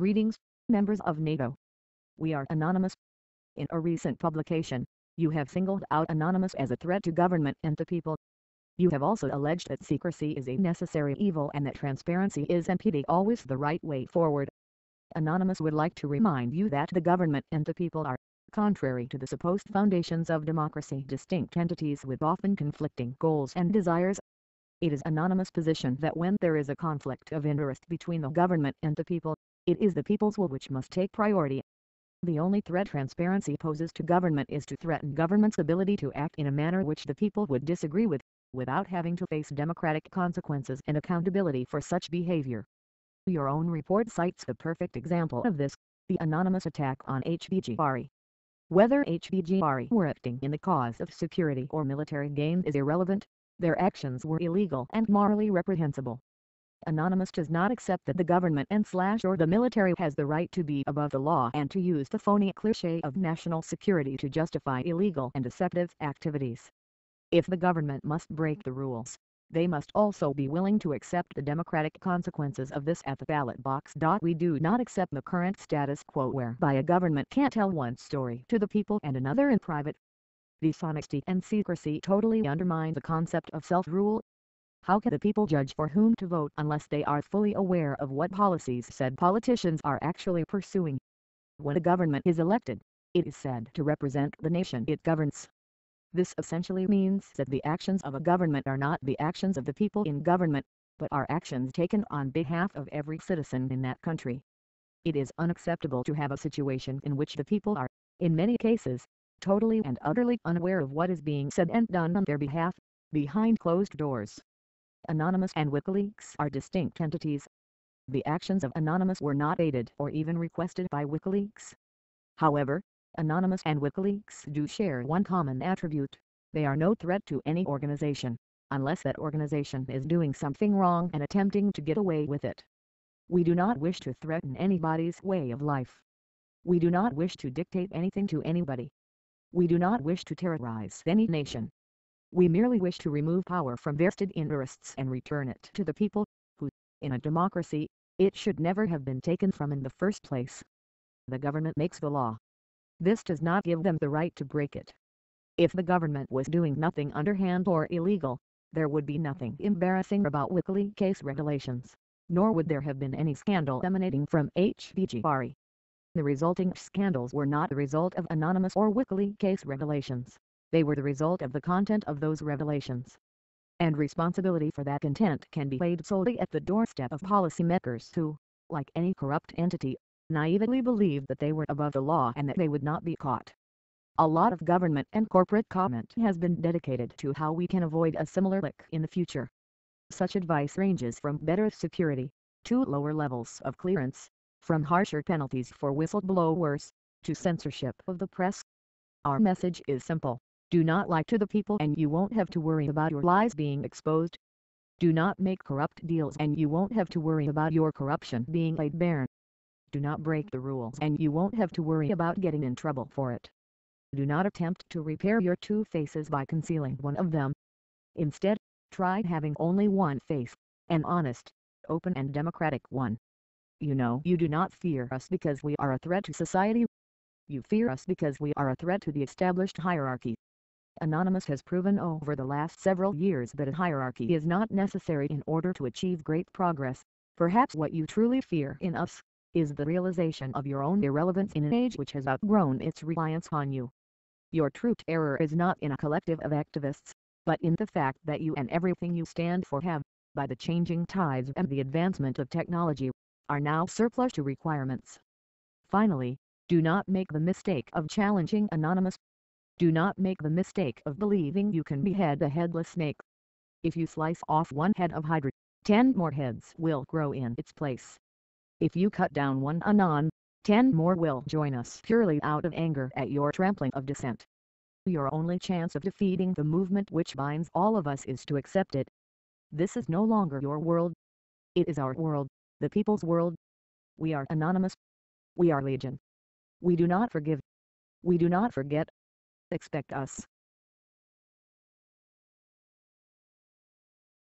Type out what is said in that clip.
Greetings, members of NATO. We are anonymous. In a recent publication, you have singled out anonymous as a threat to government and to people. You have also alleged that secrecy is a necessary evil and that transparency is and always the right way forward. Anonymous would like to remind you that the government and the people are, contrary to the supposed foundations of democracy, distinct entities with often conflicting goals and desires. It is Anonymous' position that when there is a conflict of interest between the government and the people, it is the people's will which must take priority. The only threat transparency poses to government is to threaten government's ability to act in a manner which the people would disagree with, without having to face democratic consequences and accountability for such behavior. Your own report cites the perfect example of this, the anonymous attack on HBGRE. Whether HBGRE were acting in the cause of security or military gain is irrelevant. Their actions were illegal and morally reprehensible. Anonymous does not accept that the government or the military has the right to be above the law and to use the phony cliché of national security to justify illegal and deceptive activities. If the government must break the rules, they must also be willing to accept the democratic consequences of this at the ballot box. We do not accept the current status quo whereby a government can't tell one story to the people and another in private. Dishonesty and secrecy totally undermine the concept of self-rule. How can the people judge for whom to vote unless they are fully aware of what policies said politicians are actually pursuing? When a government is elected, it is said to represent the nation it governs. This essentially means that the actions of a government are not the actions of the people in government, but are actions taken on behalf of every citizen in that country. It is unacceptable to have a situation in which the people are, in many cases, totally and utterly unaware of what is being said and done on their behalf, behind closed doors. Anonymous and WikiLeaks are distinct entities. The actions of Anonymous were not aided or even requested by WikiLeaks. However, Anonymous and WikiLeaks do share one common attribute: they are no threat to any organization, unless that organization is doing something wrong and attempting to get away with it. We do not wish to threaten anybody's way of life. We do not wish to dictate anything to anybody. We do not wish to terrorize any nation. We merely wish to remove power from vested interests and return it to the people, who, in a democracy, it should never have been taken from in the first place. The government makes the law. This does not give them the right to break it. If the government was doing nothing underhand or illegal, there would be nothing embarrassing about WikiLeaks regulations, nor would there have been any scandal emanating from HBGRE. The resulting scandals were not the result of Anonymous or WikiLeaks regulations. They were the result of the content of those revelations. And responsibility for that content can be laid solely at the doorstep of policymakers who, like any corrupt entity, naively believed that they were above the law and that they would not be caught. A lot of government and corporate comment has been dedicated to how we can avoid a similar lick in the future. Such advice ranges from better security, to lower levels of clearance, from harsher penalties for whistleblowers, to censorship of the press. Our message is simple: do not lie to the people and you won't have to worry about your lies being exposed. Do not make corrupt deals and you won't have to worry about your corruption being laid bare. Do not break the rules and you won't have to worry about getting in trouble for it. Do not attempt to repair your two faces by concealing one of them. Instead, try having only one face, an honest, open and democratic one. You know you do not fear us because we are a threat to society. You fear us because we are a threat to the established hierarchy. Anonymous has proven over the last several years that a hierarchy is not necessary in order to achieve great progress. Perhaps what you truly fear in us is the realization of your own irrelevance in an age which has outgrown its reliance on you. Your true terror is not in a collective of activists, but in the fact that you and everything you stand for have, by the changing tides and the advancement of technology, are now surplus to requirements. Finally, do not make the mistake of challenging Anonymous. Do not make the mistake of believing you can behead a headless snake. If you slice off one head of Hydra, 10 more heads will grow in its place. If you cut down one Anon, 10 more will join us purely out of anger at your trampling of dissent. Your only chance of defeating the movement which binds all of us is to accept it. This is no longer your world. It is our world, the people's world. We are Anonymous. We are Legion. We do not forgive. We do not forget. Expect us.